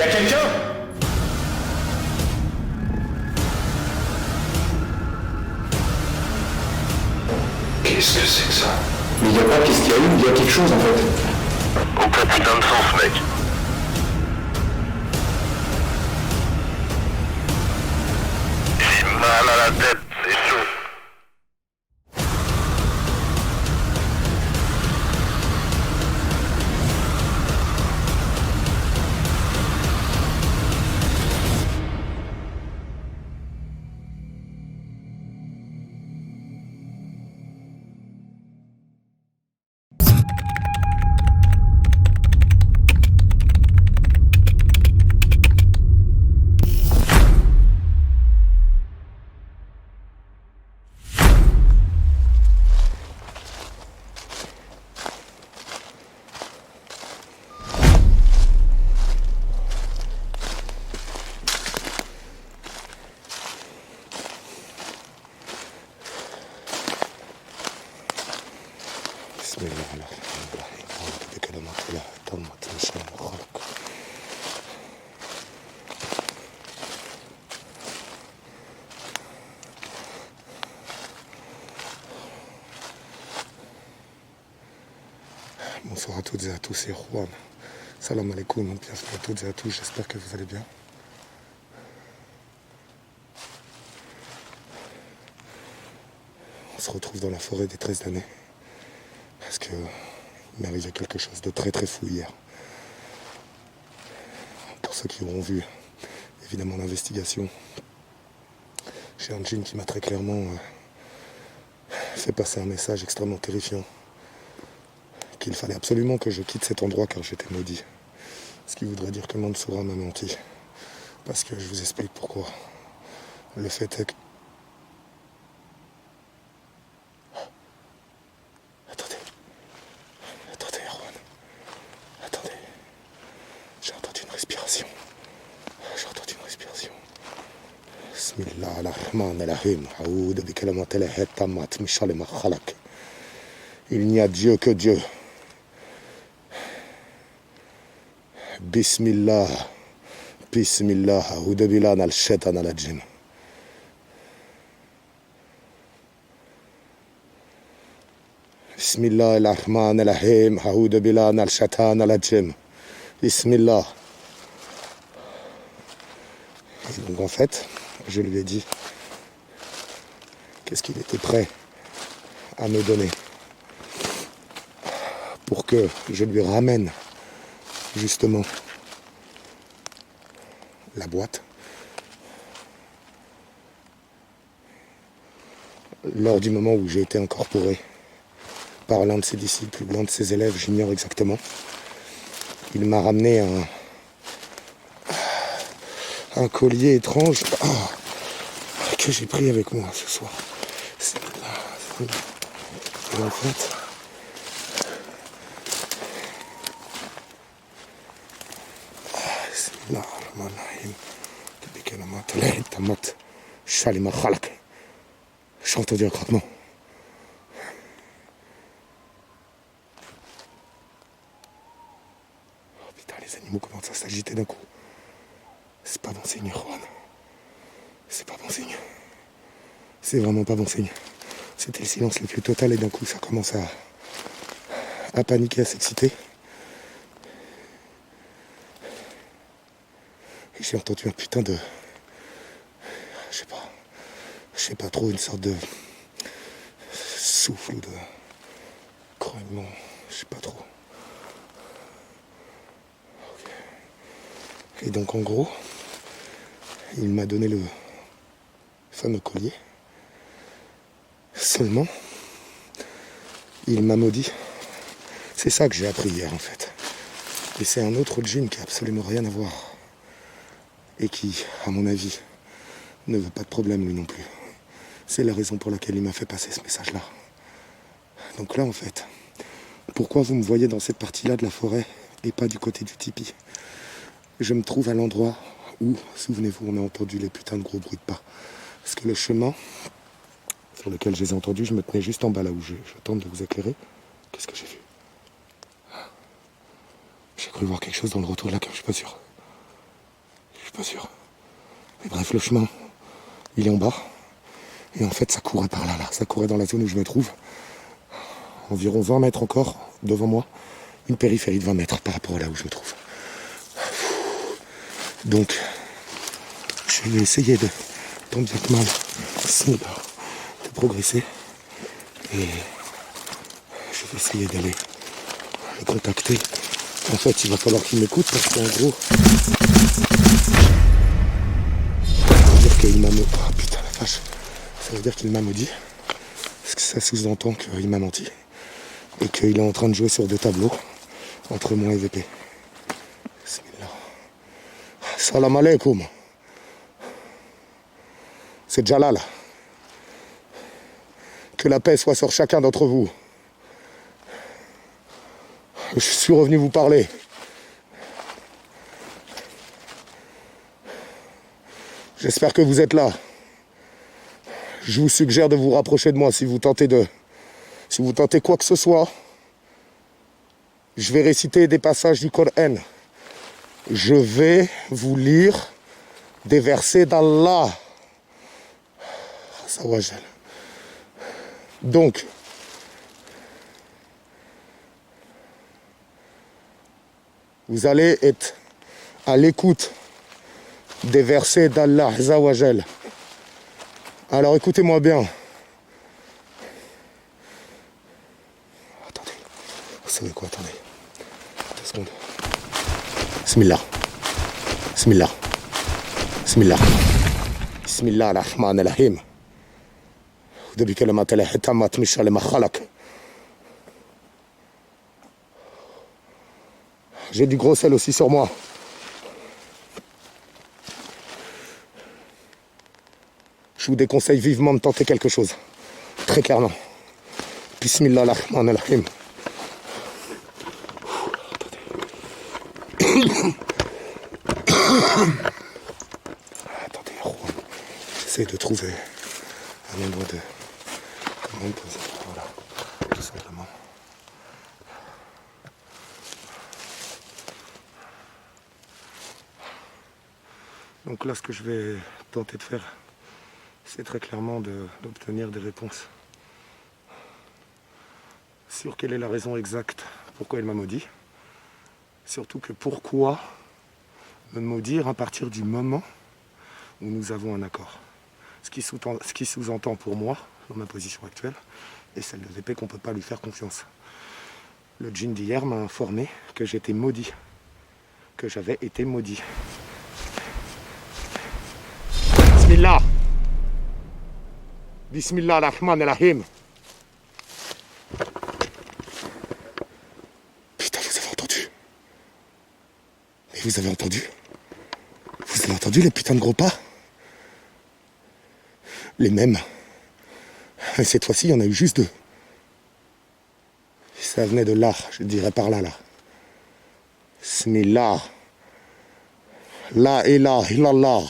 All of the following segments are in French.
a quelqu'un? Qu'est-ce que c'est que ça? Mais il y a pas qu'est-ce qu'il y a eu, il y a quelque chose en fait. Aucun putain de sens, mec. J'ai mal à la tête, c'est chaud. بسم الله الرحمن الرحيم أعوذ بكلمات الله التامة من شر ما خلق. Bonsoir à toutes et à tous, c'est Juan. Salam alaikum, bienvenue à toutes et à tous, j'espère que vous allez bien. On se retrouve dans la forêt des 13 années. Parce que il m'est arrivé quelque chose de très très fou hier. Pour ceux qui auront vu évidemment l'investigation, j'ai un djinn qui m'a très clairement fait passer un message extrêmement terrifiant. Qu'il fallait absolument que je quitte cet endroit car j'étais maudit. Ce qui voudrait dire que Mansoura m'a menti. Parce que je vous explique pourquoi. Le fait est que... Attendez, Erwan. Attendez. J'ai entendu une respiration. Bismillah ar-Rahman ar-Rahim. Aoud bi kalimatillahi tammat min sharri ma khalaq. Il n'y a Dieu que Dieu. Bismillah. Bismillah. Aoud bilan al-shaitan al-jinn. Bismillah ar-Rahman ar-Rahim. Aoud bilan al-shaitan al-jinn. Bismillah. Et donc en fait, je lui ai dit qu'est-ce qu'il était prêt à me donner pour que je lui ramène justement la boîte. Lors du moment où j'ai été incorporé par l'un de ses disciples ou l'un de ses élèves, j'ignore exactement, il m'a ramené un collier étrange que j'ai pris avec moi ce soir. C'est là. Et en fait, j'ai entendu un craquement. Oh putain, les animaux commencent à s'agiter d'un coup. C'est pas bon signe, Juan. C'est pas bon signe. C'est vraiment pas bon signe. C'était le silence le plus total et d'un coup ça commence à paniquer, à s'exciter. Et j'ai entendu un putain de... Je sais pas trop, une sorte de souffle ou de grognement. Je sais pas trop. Okay. Et donc en gros, il m'a donné le fameux collier. Seulement, il m'a maudit. C'est ça que j'ai appris hier en fait. Et c'est un autre djinn qui a absolument rien à voir. Et qui, à mon avis, ne veut pas de problème lui non plus. C'est la raison pour laquelle il m'a fait passer ce message-là. Donc là en fait, pourquoi vous me voyez dans cette partie-là de la forêt et pas du côté du tipi? Je me trouve à l'endroit où, souvenez-vous, on a entendu les putains de gros bruits de pas. Parce que le chemin sur lequel je les ai entendus, je me tenais juste en bas là où je tente de vous éclairer. Qu'est-ce que j'ai vu? J'ai cru voir quelque chose dans le retour de la cave, je suis pas sûr. suis pas sûr. Mais bref, le chemin, il est en bas. Et en fait, ça courait par là. Ça courait dans la zone où je me trouve. Environ 20 mètres encore devant moi. Une périphérie de 20 mètres par rapport à là où je me trouve. Donc, je vais essayer de, tant bien que mal, de progresser. Et je vais essayer d'aller le contacter. En fait, il va falloir qu'il m'écoute parce qu'en gros, ça veut dire qu'il m'a maudit. Oh putain la vache. Ça veut dire qu'il m'a maudit. Parce que ça sous-entend qu'il m'a menti. Et qu'il est en train de jouer sur 2 tableaux entre moi et VP. Bismillah. Salam alaikum. C'est Jalal. Que la paix soit sur chacun d'entre vous. Je suis revenu vous parler. J'espère que vous êtes là. Je vous suggère de vous rapprocher de moi si vous tentez quoi que ce soit. Je vais réciter des passages du Coran. Je vais vous lire des versets d'Allah. Donc, vous allez être à l'écoute des versets d'Allah Azzawajal. Alors écoutez-moi bien. Attendez. Vous savez quoi? Attendez. 2 secondes. Bismillah. Bismillah. Bismillah. Bismillah ar-Rahman ar-Rahim. Depuis que le matin est tamat mishal makhalak. J'ai du gros sel aussi sur moi. Je vous déconseille vivement de tenter quelque chose. Très clairement. Bismillah ar-Rahman ar-Rahim. Attendez, j'essaie de trouver un endroit de... Comment me poser. Voilà, tout simplement. Donc là, ce que je vais tenter de faire, c'est très clairement d'obtenir des réponses sur quelle est la raison exacte pourquoi il m'a maudit. Surtout que pourquoi me maudire à partir du moment où nous avons un accord. Ce qui sous-entend pour moi, dans ma position actuelle, et celle de VP, qu'on ne peut pas lui faire confiance. Le djinn d'hier m'a informé que j'étais maudit, que j'avais été maudit. Bismillah. Bismillah ar-Rahman ar-Rahim. Putain, vous avez entendu? Mais vous avez entendu? Vous avez entendu les putains de gros pas? Les mêmes. Et cette fois-ci, il y en a eu juste 2. Ça venait de là, je dirais par là, là. Bismillah. La ilaha illallah.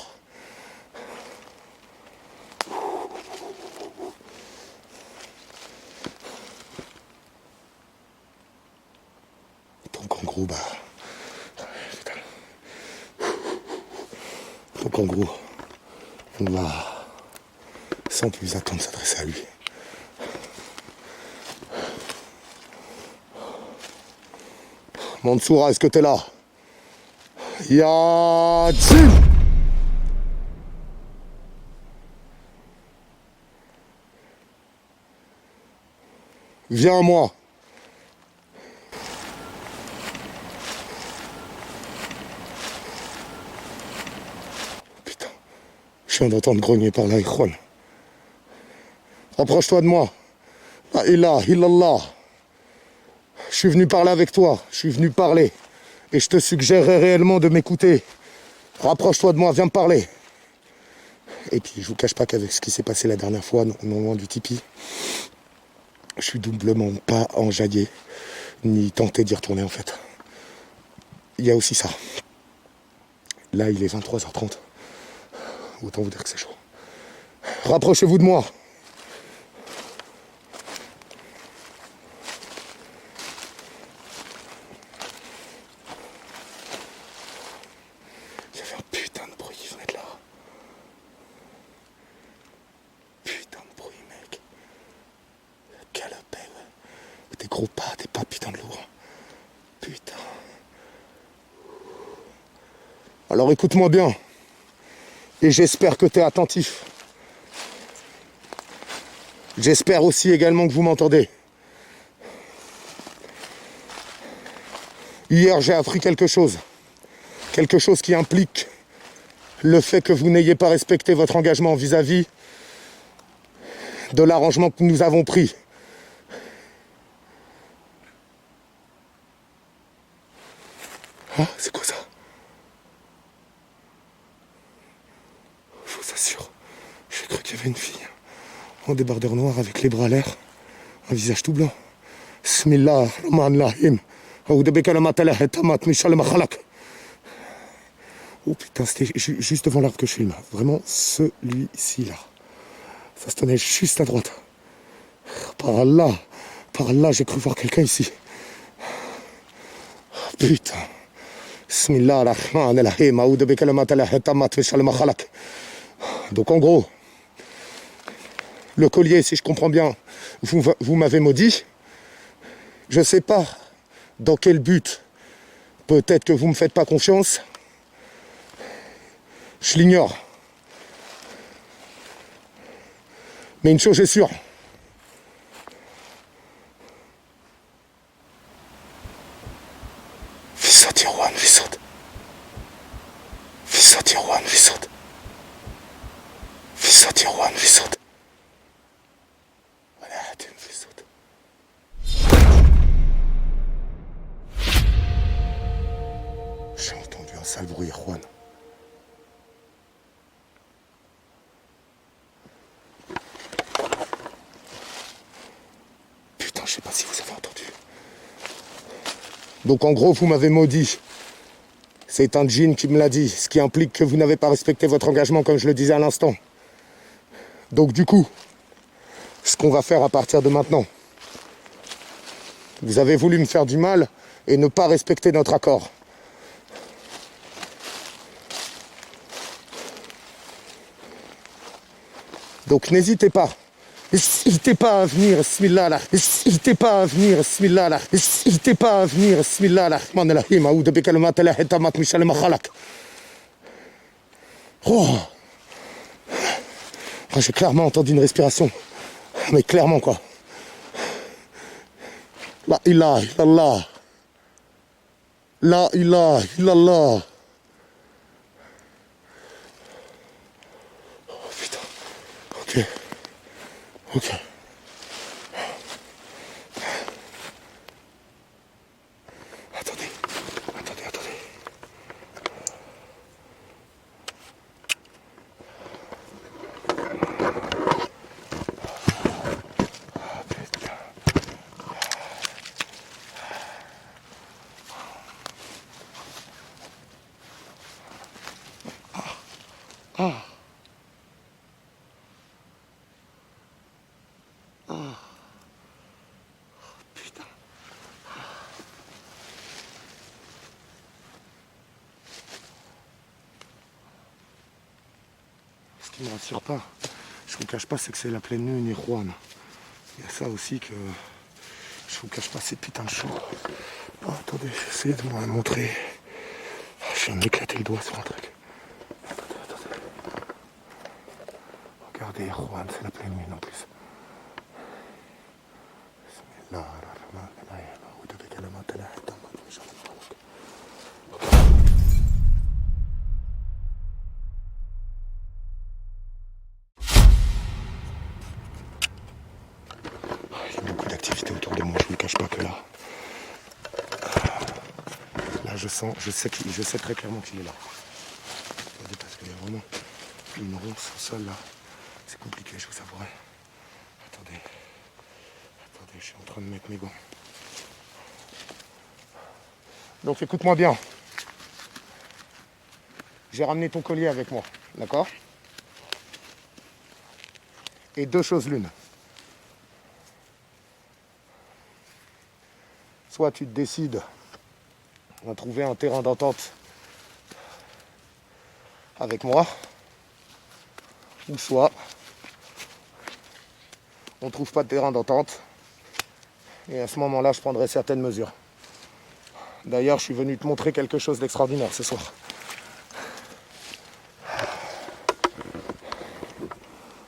Donc en gros, donc en gros, on va sans plus attendre s'adresser à lui. Mansoura, est-ce que t'es là? Ya Djinn! Viens à moi. Putain, je viens d'entendre grogner par là, Ikhwan. Rapproche-toi de moi. La ilaha illallah. Je suis venu parler avec toi. Je suis venu parler. Et je te suggérerais réellement de m'écouter. Rapproche-toi de moi, viens me parler. Et puis, je vous cache pas qu'avec ce qui s'est passé la dernière fois, non loin du tipi, je suis doublement pas enjaillé, ni tenté d'y retourner en fait. Il y a aussi ça. Là, il est 23h30. Autant vous dire que c'est chaud. Rapprochez-vous de moi. Il y avait un putain de gros pas, des pas putain de lourds. Putain. Alors écoute-moi bien. Et j'espère que tu es attentif. J'espère aussi également que vous m'entendez. Hier, j'ai appris quelque chose. Quelque chose qui implique le fait que vous n'ayez pas respecté votre engagement vis-à-vis de l'arrangement que nous avons pris. Ah, c'est quoi ça? Je vous assure, j'ai cru qu'il y avait une fille en débardeur noir avec les bras à l'air, un visage tout blanc. Bismillah, Rahman Rahim. Oh putain, c'était juste devant l'arbre que je filme. Vraiment, celui-ci là. Ça se tenait juste à droite. Par là, j'ai cru voir quelqu'un ici. Putain. Bismillah ar-Rahman ar-Rahim. Donc en gros, le collier, si je comprends bien, vous m'avez maudit. Je ne sais pas dans quel but. Peut-être que vous ne me faites pas confiance. Je l'ignore. Mais une chose est sûre. Visot Irwan, Visot. Visot Irwan, Visot. Visot Irwan, Visot. Voilà, tu me Visot. J'ai entendu un sale bruit, Juan. Putain, je sais pas si vous avez entendu. Donc en gros, vous m'avez maudit. C'est un djinn qui me l'a dit, ce qui implique que vous n'avez pas respecté votre engagement comme je le disais à l'instant. Donc du coup, ce qu'on va faire à partir de maintenant, vous avez voulu me faire du mal et ne pas respecter notre accord. Donc n'hésitez pas. N'hésitez pas à venir, bismillah là. N'hésitez pas à venir, bismillah là. N'hésitez pas à venir, bismillah là. Oh. J'ai clairement entendu une respiration. Mais clairement quoi. La ilaha illallah. La ilaha illallah. Oh putain. Ok. Ok. Attendez. Ah. Putain. Ce qui ne me rassure pas, je vous cache pas, c'est que c'est la pleine lune et Juan. Il y a ça aussi que je vous cache pas, c'est putain de chaud. Oh, attendez, j'essaie de me montrer. Je viens de m'éclater le doigt sur un truc. Attendez. Regardez, Juan, c'est la pleine lune en plus. Il y a beaucoup d'activités autour de moi, je ne vous cache pas que là. Là, je sais très clairement qu'il est là. Attendez, parce qu'il y a vraiment une ronce au sol là. C'est compliqué, je vous avouerai. Attendez, je suis en train de mettre mes gants. Donc écoute-moi bien. J'ai ramené ton collier avec moi, d'accord? Et deux choses l'une. Soit tu te décides à trouver un terrain d'entente avec moi, ou soit on ne trouve pas de terrain d'entente Et à ce moment-là, je prendrai certaines mesures. D'ailleurs, je suis venu te montrer quelque chose d'extraordinaire ce soir.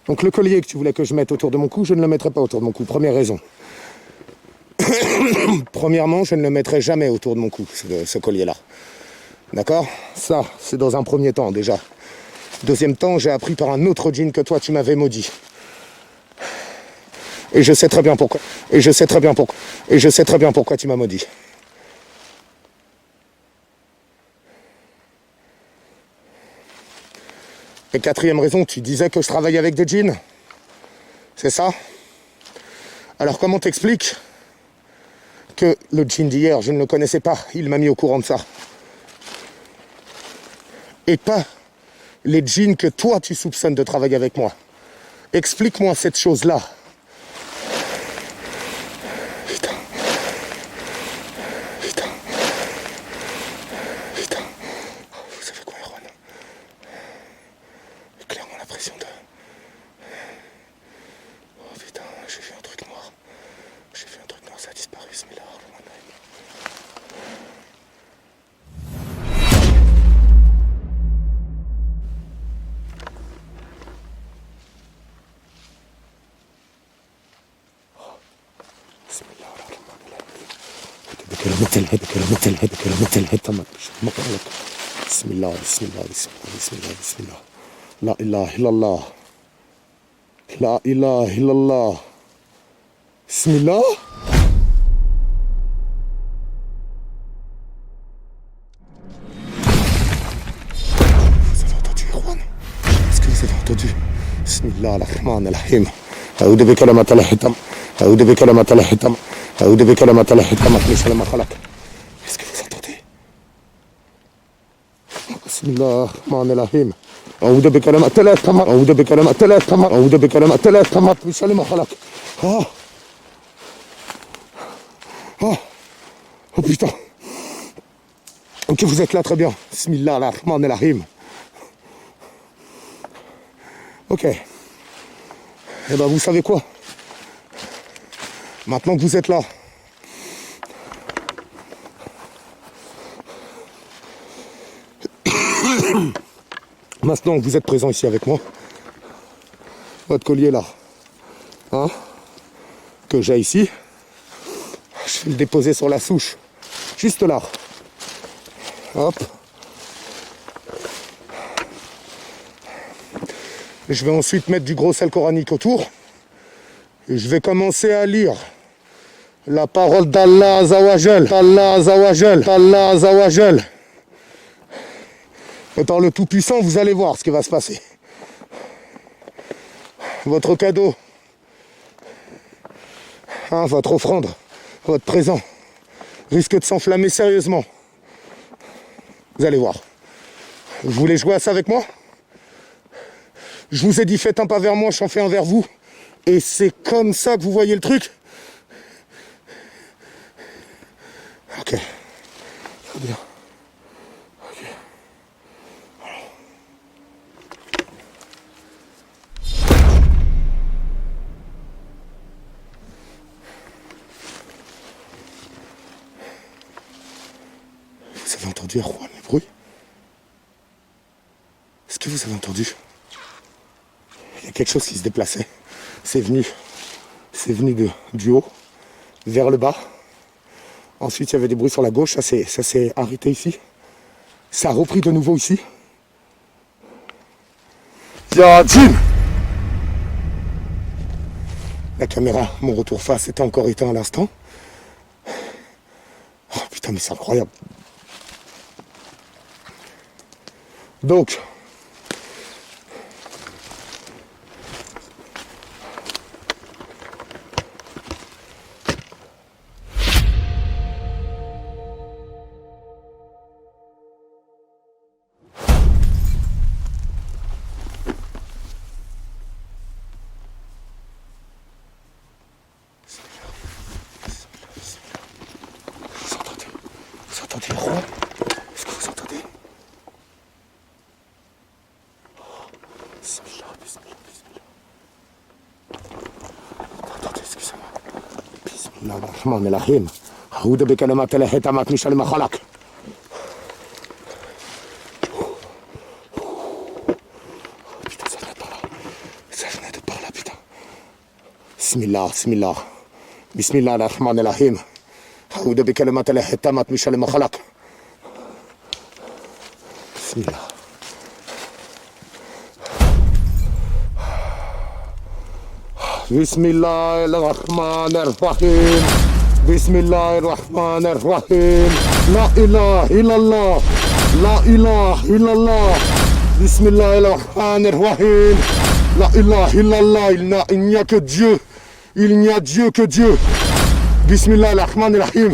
Donc le collier que tu voulais que je mette autour de mon cou, je ne le mettrai pas autour de mon cou. Première raison. Premièrement, je ne le mettrai jamais autour de mon cou, ce collier-là. D'accord? Ça, c'est dans un premier temps déjà. Deuxième temps, j'ai appris par un autre djinn que toi, tu m'avais maudit. Et je sais très bien pourquoi. Et je sais très bien pourquoi. Et je sais très bien pourquoi tu m'as maudit. Et quatrième raison, tu disais que je travaillais avec des djinns. C'est ça? Alors comment t'expliques que le djinn d'hier, je ne le connaissais pas, il m'a mis au courant de ça? Et pas les djinns que toi tu soupçonnes de travailler avec moi. Explique-moi cette chose-là. Putain. Putain. Putain. Vous savez quoi, Erwan? Clairement l'impression de... Oh putain, j'ai vu un truc noir. J'ai vu un truc noir, ça a disparu, ce là. بسم الله بسم الله بسم الله بسم الله بسم الله لا إله إلا الله لا إله إلا الله بسم الله. Vous avez entendu, Erwan? Est-ce que vous avez entendu? بسم الله الرحمن الرحيم أعوذ بكلمات الله التامة أعوذ بكلمات الله التامة أعوذ بكلمات الله التامة من شر ما خلق. Est-ce que vous entendez? بسم الله الرحمن الرحيم أعوذ بكلمات الله التامة أعوذ بكلمات الله التامة أعوذ بكلمات الله التامة من شر ما خلق. Oh putain. Ok, vous êtes là, très bien. Bismillah ar-Rahman ar-Rahim. Ok. Eh ben, vous savez quoi? Maintenant que vous êtes là, maintenant que vous êtes présent ici avec moi, votre collier là, hein, que j'ai ici, je vais le déposer sur la souche, juste là. Hop. Je vais ensuite mettre du gros sel coranique autour. Et je vais commencer à lire la parole d'Allah Azawajal. Allah Azawajal. Allah Azawajal. Et par le Tout-Puissant, vous allez voir ce qui va se passer. Votre cadeau, hein, votre offrande, votre présent, risque de s'enflammer sérieusement. Vous allez voir. Vous voulez jouer à ça avec moi? Je vous ai dit, faites un pas vers moi, j'en fais un vers vous. Et c'est comme ça que vous voyez le truc? Ok. Très bien. Ok. Voilà. Vous avez entendu, Erwan, les bruits? Est-ce que vous avez entendu? Il y a quelque chose qui se déplaçait. C'est venu du haut vers le bas. Ensuite, il y avait des bruits sur la gauche. Ça s'est arrêté ici. Ça a repris de nouveau ici. Yadjin! La caméra, mon retour face, était encore éteint à l'instant. Oh putain, mais c'est incroyable. Donc, vous entendez, Erwan? Est-ce que vous entendez? Bismillah, bismillah, bismillah. Attendez, excusez-moi. Bismillah. الرحمن الرحيم أعوذ بكلمات الله التامات من شر ما خلق. Putain, ça venait de par là. Ça venait de par là, putain. Bismillah, bismillah. Bismillah ar-Rahman ar-Rahim. أعوذ بكلمات الله التامات من شر ما خلق. Bismillah. بسم الله الرحمن الرحيم بسم الله الرحمن الرحيم لا إله إلا الله لا إله إلا الله بسم الله الرحمن الرحيم لا إله إلا الله il n'y a que Dieu il n'y a Dieu que Dieu بسم الله الرحمن الرحيم.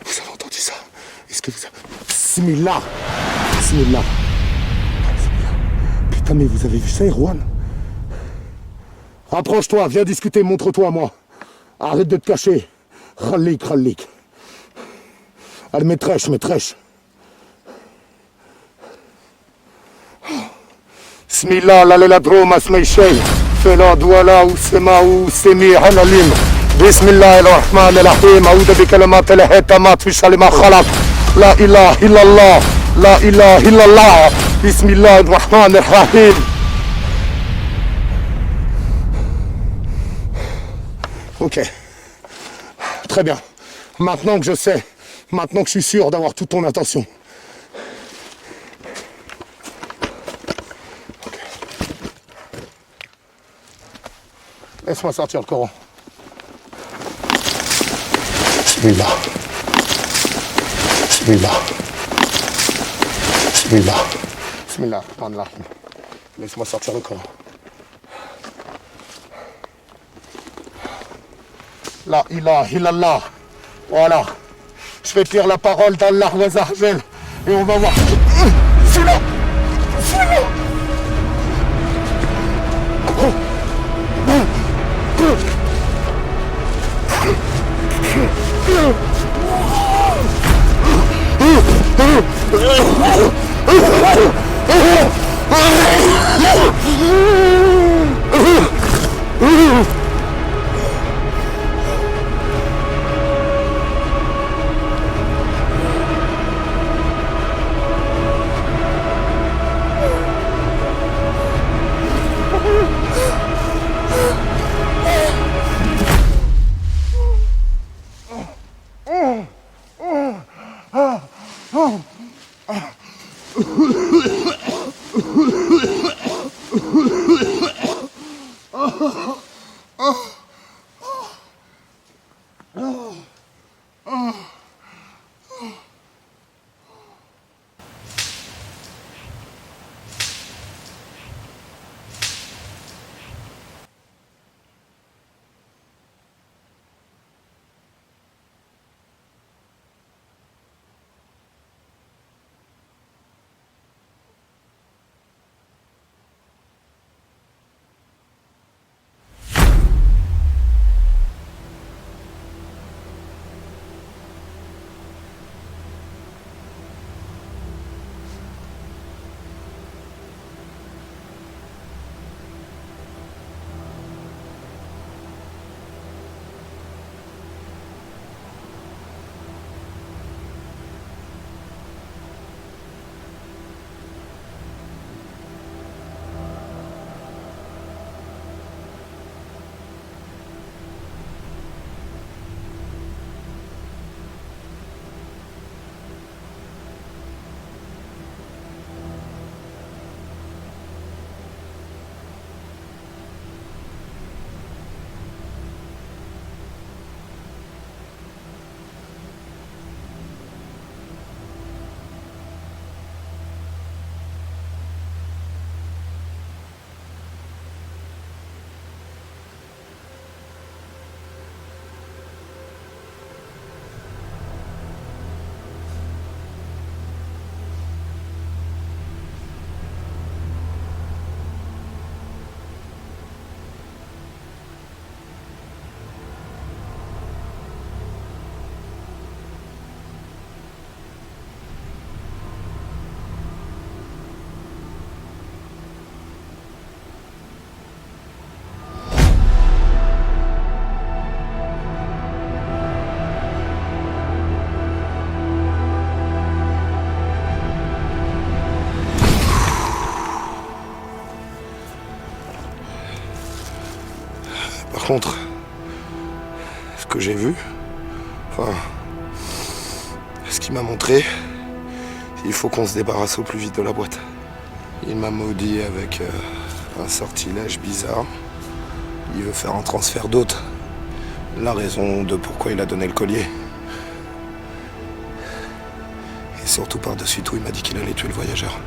Vous avez entendu ça? Est-ce que vous avez... Bismillah Bismillah. Putain, mais vous avez vu ça, Erwan? Approche-toi, viens discuter, montre-toi à moi. Arrête de te cacher. Khalik, khalik. Allez, maîtresse, maîtresse. Bismillah, l'aléladrome, asmay shay. Fela, douala, ousema, ousemi, halalim. Bismillah, ar-Rahman ar-Rahim. Aouda bi kalamat al-hitamat, fi shalima khalaq. La ilaha illallah. La ilaha illallah. Bismillah ar-Rahman ar-Rahim. Ok. Très bien. Maintenant que je sais, maintenant que je suis sûr d'avoir toute ton attention. Okay. Laisse-moi sortir le Coran. Bismillah. Bismillah. Bismillah. Bismillah. Laisse-moi sortir le Coran. La ilaha illallah. Voilà. Je vais te lire la parole d'Allah Azzawajal et on va voir. Celui-là. Celui-là. Par contre, ce que j'ai vu, enfin, ce qu'il m'a montré, il faut qu'on se débarrasse au plus vite de la boîte. Il m'a maudit avec un sortilège bizarre. Il veut faire un transfert d'autres. La raison de pourquoi il a donné le collier. Et surtout par-dessus tout, il m'a dit qu'il allait tuer le voyageur.